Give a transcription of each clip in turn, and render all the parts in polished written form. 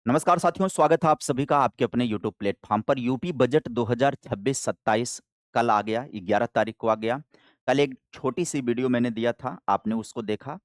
नमस्कार साथियों, स्वागत है आप सभी का आपके अपने यूट्यूब प्लेटफॉर्म पर। यूपी बजट 2026-27 कल आ गया, 11 तारीख को आ गया। कल एक छोटी सी वीडियो मैंने दिया था, आपने उसको देखा।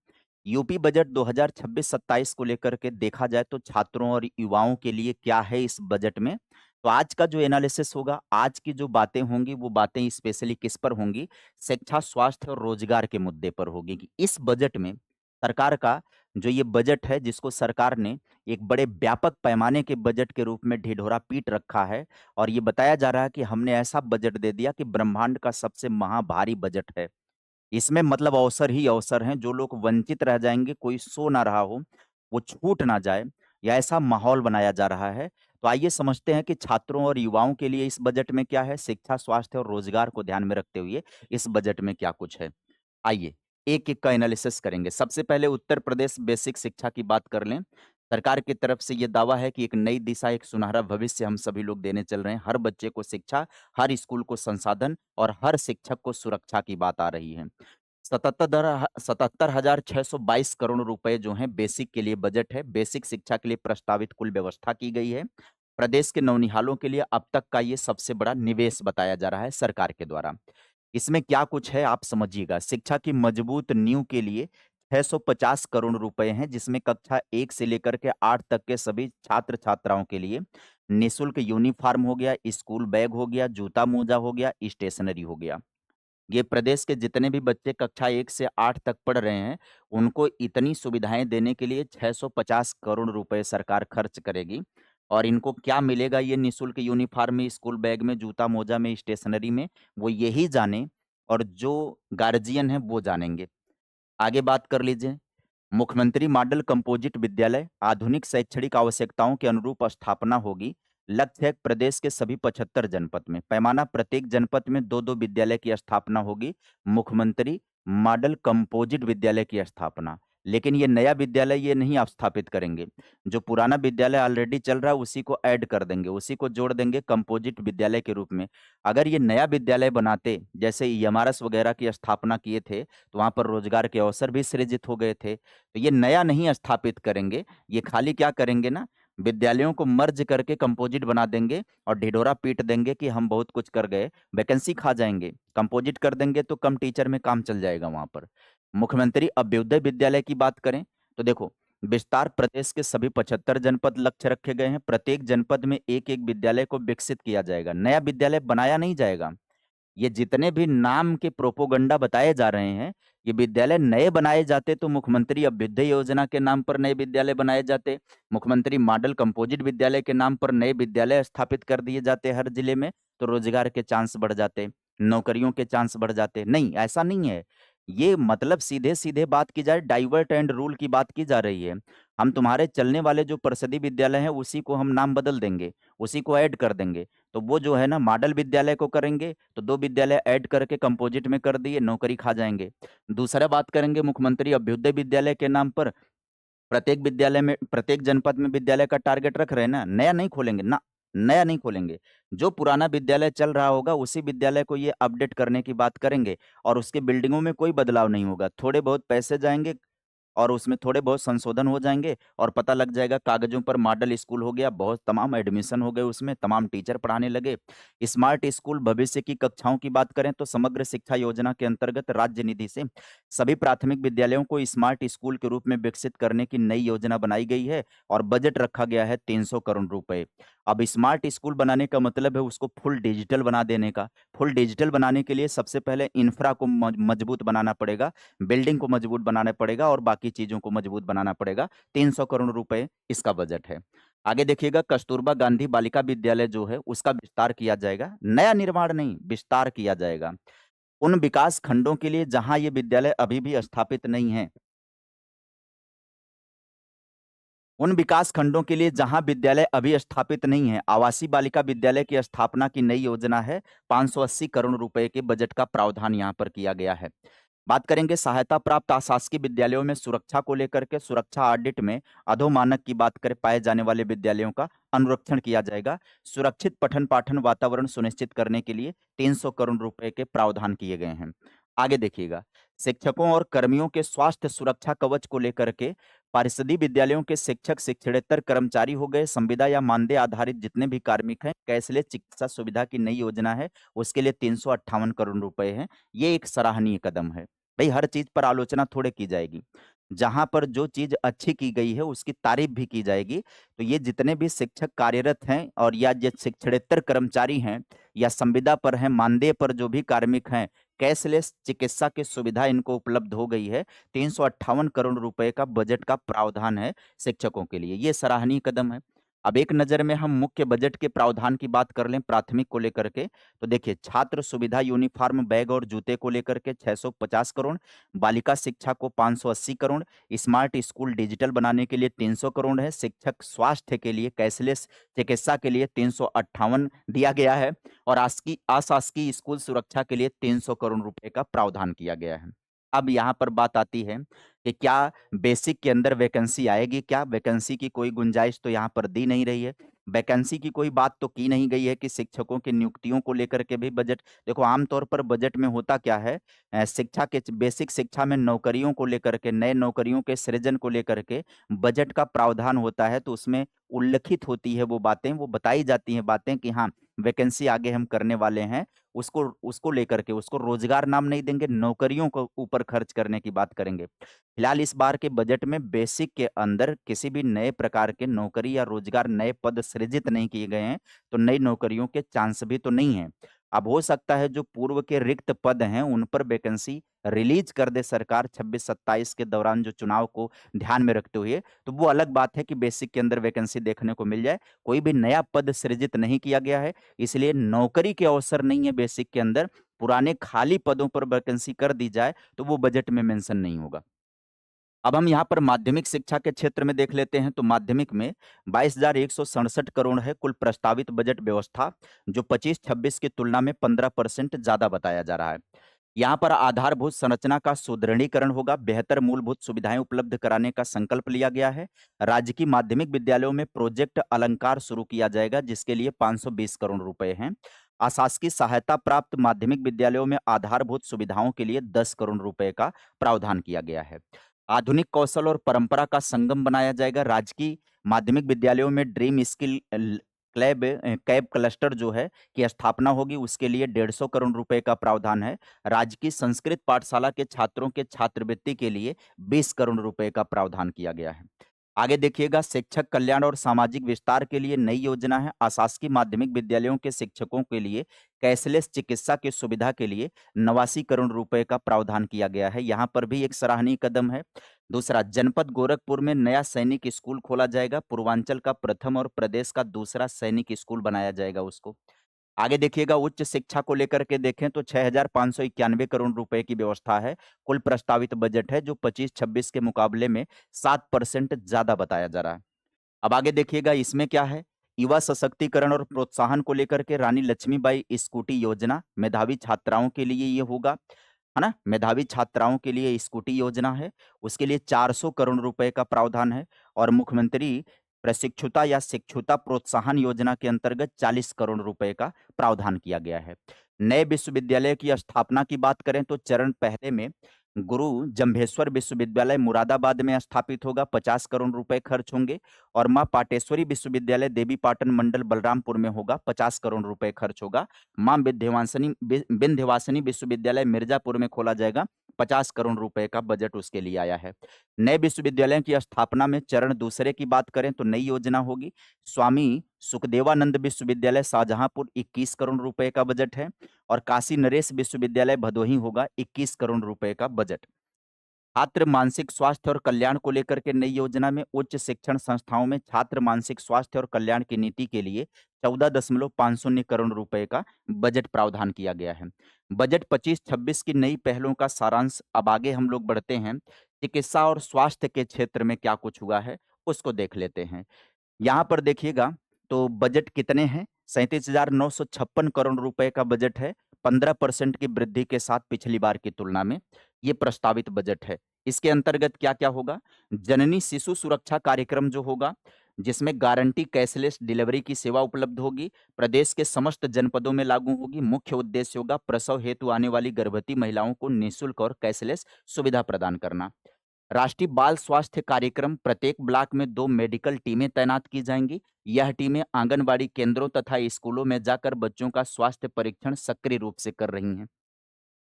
यूपी बजट 2026-27 को लेकर के देखा जाए तो छात्रों और युवाओं के लिए क्या है इस बजट में। तो आज का जो एनालिसिस होगा, आज की जो बातें होंगी, वो बातें स्पेशली किस पर होंगी? शिक्षा, स्वास्थ्य और रोजगार के मुद्दे पर होगी कि इस बजट में सरकार का जो ये बजट है, जिसको सरकार ने एक बड़े व्यापक पैमाने के बजट के रूप में ढिढोरा पीट रखा है और ये बताया जा रहा है कि हमने ऐसा बजट दे दिया कि ब्रह्मांड का सबसे महाभारी बजट है। इसमें मतलब अवसर ही अवसर हैं, जो लोग वंचित रह जाएँगे, कोई सो ना रहा हो, वो छूट ना जाए, या ऐसा माहौल बनाया जा रहा है। तो आइए समझते हैं कि छात्रों और युवाओं के लिए इस बजट में क्या है, शिक्षा, स्वास्थ्य और रोजगार को ध्यान में रखते हुए इस बजट में क्या कुछ है। आइए, एक-एक का एनालिसिस करेंगे। सबसे पहले उत्तर प्रदेश बेसिक शिक्षा की बात कर लें। सरकार की तरफ से ये दावा है कि एक नई दिशा, एक सुनहरा भविष्य हम सभी लोग देने चल रहे हैं। हर बच्चे को शिक्षा, हर स्कूल को संसाधन और हर शिक्षक को सुरक्षा की बात आ रही है। 77,622 करोड़ रुपए जो हैं बेसिक के लिए बजट है। बेसिक शिक्षा के लिए प्रस्तावित कुल व्यवस्था की गई है। प्रदेश के नौनिहालों के लिए अब तक का ये सबसे बड़ा निवेश बताया जा रहा है सरकार के द्वारा। इसमें क्या कुछ है आप समझिएगा। शिक्षा की मजबूत नींव के लिए 650 करोड़ रुपए हैं, जिसमें कक्षा 1 से लेकर के 8 तक के सभी छात्र-छात्राओं के लिए निःशुल्क यूनिफ़ॉर्म हो गया, स्कूल बैग हो गया, जूता-मोजा हो गया, स्टेशनरी हो गया। ये प्रदेश के जितने भी बच्चे कक्षा 1 से 8 तक पढ़ रहे हैं, उनको इतनी सुविधाएँ देने के लिए 650 करोड़ रुपए सरकार खर्च करेगी। और इनको क्या मिलेगा ये निःशुल्क यूनिफ़ॉर्म में, स्कूल बैग में, जूता-मोजा में, स्टेशनरी में, वो यही जाने और जो गार्जियन हैं वो जानेंगे। आगे बात कर लीजिए। मुख्यमंत्री मॉडल कंपोजिट विद्यालय आधुनिक शैक्षणिक आवश्यकताओं के अनुरूप स्थापना होगी। लक्ष्य है प्रदेश के सभी 75 जनपद में। पैमाना प्रत्येक जनपद में 2-2 विद्यालय की स्थापना होगी। मुख्यमंत्री मॉडल कंपोजिट विद्यालय की स्थापना। लेकिन ये नया विद्यालय ये नहीं आप स्थापित करेंगे। जो पुराना विद्यालय ऑलरेडी चल रहा है उसी को ऐड कर देंगे, उसी को जोड़ देंगे कंपोजिट विद्यालय के रूप में। अगर ये नया विद्यालय बनाते, जैसे ईएमआरएस वगैरह की स्थापना किए थे, तो वहाँ पर रोजगार के अवसर भी सृजित हो गए थे। तो ये नया नहीं स्थापित करेंगे, ये खाली क्या करेंगे ना, विद्यालयों को मर्ज करके कंपोजिट बना देंगे और ढिढोरा पीट देंगे कि हम बहुत कुछ कर गए, वैकेंसी खा जाएँगे। कंपोजिट कर देंगे तो कम टीचर में काम चल जाएगा वहाँ पर। मुख्यमंत्री अभ्युदय विद्यालय की बात करें, तो देखो, विस्तार प्रदेश के सभी 75 जनपद लक्ष्य रखे गए हैं। प्रत्येक जनपद में 1-1 विद्यालय को विकसित किया जाएगा, नया विद्यालय बनाया नहीं जाएगा। ये जितने भी नाम के प्रोपोगंडा बताए जा रहे हैं, ये विद्यालय नए बनाए जाते तो मुख्यमंत्री अभ्युदय योजना के नाम पर नए विद्यालय बनाए जाते, मुख्यमंत्री मॉडल कंपोजिट विद्यालय के नाम पर नए विद्यालय स्थापित कर दिए जाते हर जिले में, तो रोजगार के चांस बढ़ जाते, नौकरियों के चांस बढ़ जाते। नहीं, ऐसा नहीं है। ये मतलब सीधे-सीधे बात की जाए, डाइवर्ट एंड रूल की बात की जा रही है। हम तुम्हारे चलने वाले जो परिषदीय विद्यालय हैं, उसी को हम नाम बदल देंगे, उसी को ऐड कर देंगे। तो वो जो है ना मॉडल विद्यालय को करेंगे, तो 2 विद्यालय ऐड करके कंपोजिट में कर दिए, नौकरी खा जाएँगे। दूसरा बात करेंगे मुख्यमंत्री अभ्युदय विद्यालय के नाम पर, प्रत्येक विद्यालय में, प्रत्येक जनपद में विद्यालय का टारगेट रख रहे हैं ना, नया नहीं खोलेंगे ना, नया नहीं खोलेंगे। जो पुराना विद्यालय चल रहा होगा, उसी विद्यालय को ये अपडेट करने की बात करेंगे और उसकी बिल्डिंगों में कोई बदलाव नहीं होगा। थोड़े बहुत पैसे जाएँगे और उसमें थोड़े बहुत संशोधन हो जाएँगे और पता लग जाएगा कागज़ों पर मॉडल स्कूल हो गया, बहुत तमाम एडमिशन हो गए उसमें, तमाम टीचर पढ़ाने लगे। स्मार्ट स्कूल भविष्य की कक्षाओं की बात करें तो समग्र शिक्षा योजना के अंतर्गत राज्य निधि से सभी प्राथमिक विद्यालयों को स्मार्ट स्कूल के रूप में विकसित करने की नई योजना बनाई गई है और बजट रखा गया है 300 करोड़ रुपए। अब स्मार्ट स्कूल बनाने का मतलब है उसको फुल डिजिटल बना देने का। फुल डिजिटल बनाने के लिए सबसे पहले इंफ्रा को मजबूत बनाना पड़ेगा, बिल्डिंग को मजबूत बनाना पड़ेगा और बाकी चीज़ों को मजबूत बनाना पड़ेगा। 300 करोड़ रुपए इसका बजट है। आगे देखिएगा, कस्तूरबा गांधी बालिका विद्यालय जो है उसका विस्तार किया जाएगा। नया निर्माण नहीं, विस्तार किया जाएगा। उन विकास खंडों के लिए जहाँ ये विद्यालय अभी भी स्थापित नहीं है, उन विकास खंडों के लिए जहाँ विद्यालय अभी स्थापित नहीं है, आवासीय बालिका विद्यालय की स्थापना की नई योजना है। 580 करोड़ रुपए के बजट का प्रावधान यहाँ पर किया गया है। बात करेंगे सहायता प्राप्त अशासकीय विद्यालयों में सुरक्षा को लेकर के, सुरक्षा ऑडिट में अधोमानक की बात करें पाए जाने वाले विद्यालयों का अनुरक्षण किया जाएगा। सुरक्षित पठन-पाठन वातावरण सुनिश्चित करने के लिए 300 करोड़ रुपए के प्रावधान किए गए हैं। आगे देखिएगा, शिक्षकों और कर्मियों के स्वास्थ्य सुरक्षा कवच को लेकर के परिषदीय विद्यालयों के शिक्षक, शिक्षणेतर कर्मचारी हो गए, संविदा या मानदेय आधारित जितने भी कार्मिक हैं, कैशलेस चिकित्सा सुविधा की नई योजना है, उसके लिए 358 करोड़ रुपए हैं। ये एक सराहनीय कदम है। भई हर चीज़ पर आलोचना थोड़े की जाएगी। जहाँ पर जो चीज़ अच्छी की गई है, उसकी तारीफ़ भी की जाएगी। तो ये जितने भी शिक्षक कार्यरत हैं और या जो शिक्षणेतर कर्मचारी हैं या संविदा पर हैं, मानदेय पर जो भी कार्मिक हैं, कैशलेस चिकित्सा की सुविधा इनको उपलब्ध हो गई है। 358 करोड़ रुपए का बजट का प्रावधान है शिक्षकों के लिए, ये सराहनीय कदम है। अब एक नज़र में हम मुख्य बजट के प्रावधान की बात कर लें प्राथमिक को लेकर के, तो देखिए छात्र सुविधा यूनिफ़ॉर्म, बैग और जूते को लेकर के 650 करोड़, बालिका शिक्षा को 580 करोड़, स्मार्ट स्कूल डिजिटल बनाने के लिए 300 करोड़ है, शिक्षक स्वास्थ्य के लिए कैशलेस चिकित्सा के लिए 358 दिया गया है और आस्की अशासकीय स्कूल सुरक्षा के लिए 300 करोड़ रुपए का प्रावधान किया गया है। अब यहाँ पर बात आती है कि क्या बेसिक के अंदर वैकेंसी आएगी क्या? वैकेंसी की कोई गुंजाइश तो यहाँ पर दी नहीं रही है। वैकेंसी की कोई बात तो की नहीं गई है कि शिक्षकों की नियुक्तियों को लेकर के भी बजट देखो आम तौर पर बजट में होता क्या है शिक्षा के बेसिक शिक्षा में नौकरियों को लेकर के, नए नौकरियों के सृजन को लेकर के बजट का प्रावधान होता है, तो उसमें उल्लिखित होती है वो बातें, वो बताई जाती हैं बातें कि हाँ, वैकेंसी आगे हम करने वाले हैं। उसको उसको लेकर के उसको रोज़गार नाम नहीं देंगे, नौकरियों को ऊपर खर्च करने की बात करेंगे। फिलहाल इस बार के बजट में बेसिक के अंदर किसी भी नए प्रकार के नौकरी या रोज़गार नए पद सृजित नहीं किए गए हैं, तो नई नौकरियों के चांस भी तो नहीं हैं। अब हो सकता है जो पूर्व के रिक्त पद हैं, उन पर वैकेंसी रिलीज़ कर दे सरकार 26-27 के दौरान जो चुनाव को ध्यान में रखते हुए, तो वो अलग बात है कि बेसिक के अंदर वैकेंसी देखने को मिल जाए। कोई भी नया पद सृजित नहीं किया गया है, इसलिए नौकरी के अवसर नहीं है बेसिक के अंदर, पुराने खाली पदों पर वैकेंसी कर दी जाए, तो वो बजट में मेंशन नहीं होगा। अब हम यहाँ पर माध्यमिक शिक्षा के क्षेत्र में देख लेते हैं, तो माध्यमिक में 22,167 करोड़ है कुल प्रस्तावित बजट व्यवस्था, जो 25-26 की तुलना में 15% ज़्यादा बताया जा रहा है। यहाँ पर आधारभूत संरचना का सुदृढ़ीकरण होगा, बेहतर मूलभूत सुविधाएं उपलब्ध कराने का संकल्प लिया गया है। राजकीय माध्यमिक विद्यालयों में प्रोजेक्ट अलंकार शुरू किया जाएगा, जिसके लिए 520 करोड़ रुपए हैं। अशासकीय सहायता प्राप्त माध्यमिक विद्यालयों में आधारभूत सुविधाओं के लिए 10 करोड़ रुपए का प्रावधान किया गया है। आधुनिक कौशल और परंपरा का संगम बनाया जाएगा। राजकीय माध्यमिक विद्यालयों में ड्रीम स्किल कैब क्लस्टर जो है की स्थापना होगी, उसके लिए 150 करोड़ रुपए का प्रावधान है। राजकीय संस्कृत पाठशाला के छात्रों के छात्रवृत्ति के लिए 20 करोड़ रुपए का प्रावधान किया गया है। आगे देखिएगा शिक्षक कल्याण और सामाजिक विस्तार के लिए नई योजना है। अशासकीय माध्यमिक विद्यालयों के शिक्षकों के लिए कैशलेस चिकित्सा की सुविधा के लिए 89 करोड़ रुपए का प्रावधान किया गया है। यहाँ पर भी एक सराहनीय कदम है। दूसरा, जनपद गोरखपुर में नया सैनिक स्कूल खोला जाएगा। पूर्वांचल का प्रथम और प्रदेश का दूसरा सैनिक स्कूल बनाया जाएगा उसको। आगे देखिएगा उच्च शिक्षा को लेकर के देखें तो 6,591 करोड़ रुपए की व्यवस्था है। कुल प्रस्तावित बजट है जो 25-26 के मुकाबले में 7% ज़्यादा बताया जा रहा है। अब आगे देखिएगा इसमें क्या है? युवा सशक्तिकरण और प्रोत्साहन को लेकर के रानी लक्ष्मीबाई स्कूटी योजना, मेधावी छात्राओं के लिए ये होगा, है ना? मेधावी छात्राओं के लिए स्कूटी योजना है, उसके लिए 400 करोड़ रुपए का प्रावधान है और मुख्यमंत्री प्रशिक्षुता या शिक्षुता प्रोत्साहन योजना के अंतर्गत 40 करोड़ रुपए का प्रावधान किया गया है। नए विश्वविद्यालय की स्थापना की बात करें तो चरण पहले में गुरु जम्भेश्वर विश्वविद्यालय मुरादाबाद में स्थापित होगा, 50 करोड़ रुपए खर्च होंगे और माँ पाटेश्वरी विश्वविद्यालय देवीपाटन मंडल बलरामपुर में होगा, 50 करोड़ रुपए खर्च होगा। माँ विंध्यवासिनी विश्वविद्यालय मिर्जापुर में खोला जाएगा, 50 करोड़ रुपए का बजट उसके लिए आया है। नए विश्वविद्यालयों की स्थापना में चरण दूसरे की बात करें तो नई योजना होगी। स्वामी सुखदेवानंद विश्वविद्यालय शाहजहांपुर 21 करोड़ रुपए का बजट है और काशी नरेश विश्वविद्यालय भदोही होगा 21 करोड़ रुपए का बजट। छात्र मानसिक स्वास्थ्य और कल्याण को लेकर के नई योजना में उच्च शिक्षण संस्थाओं में छात्र मानसिक स्वास्थ्य और कल्याण की नीति के लिए 14,500 करोड़ रुपए का बजट प्रावधान किया गया है। बजट 25-26 की नई पहलों का सारांश। अब आगे हम लोग बढ़ते हैं, चिकित्सा और स्वास्थ्य के क्षेत्र में क्या कुछ हुआ है उसको देख लेते हैं। यहाँ पर देखिएगा तो बजट कितने हैं? 37,956 करोड़ रुपए का बजट है, 15% की वृद्धि के साथ पिछली बार की तुलना में ये प्रस्तावित बजट है। इसके अंतर्गत क्या-क्या होगा? जननी शिशु सुरक्षा कार्यक्रम जो होगा, जिसमें गारंटी कैशलेस डिलीवरी की सेवा उपलब्ध होगी। प्रदेश के समस्त जनपदों में लागू होगी। मुख्य उद्देश्य होगा प्रसव हेतु आने वाली गर्भवती महिलाओं को निःशुल्क और कैशलेस सुविधा प्रदान करना। राष्ट्रीय बाल स्वास्थ्य कार्यक्रम, प्रत्येक ब्लॉक में 2 मेडिकल टीमें तैनात की जाएंगी। यह टीमें आंगनबाड़ी केंद्रों तथा स्कूलों में जाकर बच्चों का स्वास्थ्य परीक्षण सक्रिय रूप से कर रही हैं।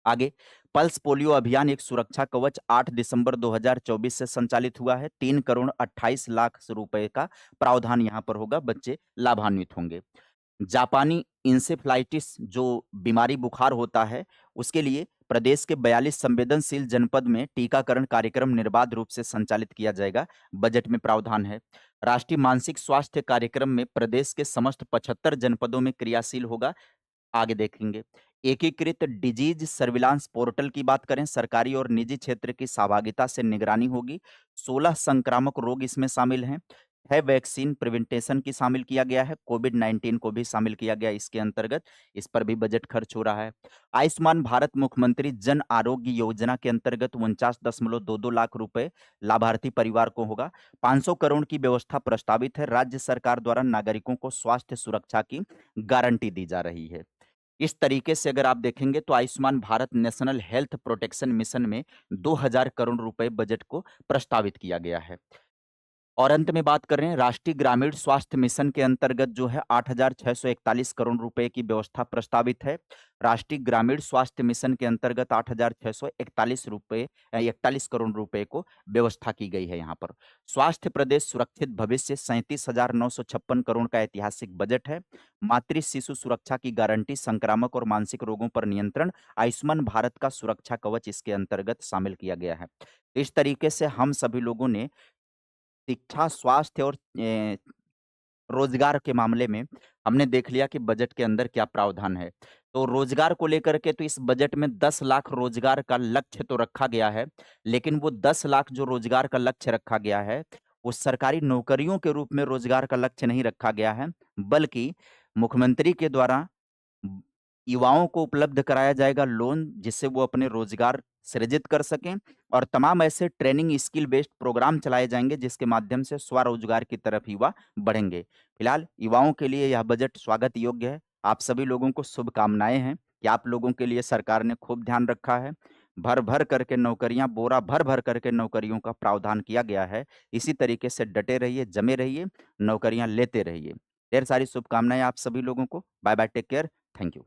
आगे, पल्स पोलियो अभियान एक सुरक्षा कवच 8 दिसंबर 2024 से संचालित हुआ है। 3 करोड़ 28 लाख रुपए का प्रावधान यहाँ पर होगा, बच्चे लाभान्वित होंगे। जापानी इंसेफ्लाइटिस जो बीमारी बुखार होता है, उसके लिए प्रदेश के 42 संवेदनशील जनपद में टीकाकरण कार्यक्रम निर्बाध रूप से संचालित किया जाएगा, बजट में प्रावधान है। राष्ट्रीय मानसिक स्वास्थ्य कार्यक्रम में प्रदेश के समस्त 75 जनपदों में क्रियाशील होगा, आगे देखेंगे। एकीकृत डिजीज सर्विलांस पोर्टल की बात करें, सरकारी और निजी क्षेत्र की सहभागिता से निगरानी होगी। 16 संक्रामक रोग इसमें शामिल हैं। है वैक्सीन प्रिवेंटेशन की शामिल किया गया है, कोविड-19 को भी शामिल किया गया है इसके अंतर्गत, इस पर भी बजट खर्च हो रहा है। आयुष्मान भारत मुख्यमंत्री जन आरोग्य योजना के अंतर्गत 49.22 लाख रुपए लाभार्थी परिवार को होगा। 500 करोड़ की व्यवस्था प्रस्तावित है। राज्य सरकार द्वारा नागरिकों को स्वास्थ्य सुरक्षा की गारंटी दी जा रही है। इस तरीके से अगर आप देखेंगे तो Ayushman Bharat national health protection mission में 2000 करोड़ रुपए बजट को प्रस्तावित किया गया है। और अंत में बात कर रहे हैं, राष्ट्रीय ग्रामीण स्वास्थ्य मिशन के अंतर्गत जो है 8,641 करोड़ रुपए की व्यवस्था प्रस्तावित है। राष्ट्रीय ग्रामीण स्वास्थ्य मिशन के अंतर्गत 8,641 करोड़ रुपए को व्यवस्था की गई है। यहाँ पर स्वास्थ्य प्रदेश सुरक्षित भविष्य 37,956 करोड़ का ऐतिहासिक बजट है। मातृ शिशु सुरक्षा की गारंटी, संक्रामक और मानसिक रोगों पर नियंत्रण, आयुष्मान भारत का सुरक्षा कवच इसके अंतर्गत शामिल किया गया है। इस तरीके से हम सभी लोगों ने शिक्षा, स्वास्थ्य और रोज़गार के मामले में हमने देख लिया कि बजट के अंदर क्या प्रावधान है। तो रोज़गार को लेकर के तो इस बजट में 10 लाख रोज़गार का लक्ष्य तो रखा गया है, लेकिन वो 10 लाख जो रोज़गार का लक्ष्य रखा गया है, वो सरकारी नौकरियों के रूप में रोज़गार का लक्ष्य नहीं रखा गया है, बल्कि मुख्यमंत्री के द्वारा युवाओं को उपलब्ध कराया जाएगा लोन, जिससे वो अपने रोजगार सृजित कर सकें, और तमाम ऐसे ट्रेनिंग स्किल बेस्ड प्रोग्राम चलाए जाएंगे जिसके माध्यम से स्वरोजगार की तरफ युवा बढ़ेंगे। फिलहाल युवाओं के लिए यह बजट स्वागत योग्य है। आप सभी लोगों को शुभकामनाएं हैं कि आप लोगों के लिए सरकार ने खूब ध्यान रखा है। भर भर करके नौकरियां, बोरा भर भर करके नौकरियों का प्रावधान किया गया है। इसी तरीके से डटे रहिए, जमे रहिए, नौकरियां लेते रहिए। ढेर सारी शुभकामनाएं आप सभी लोगों को। Bye bye, take care, thank you.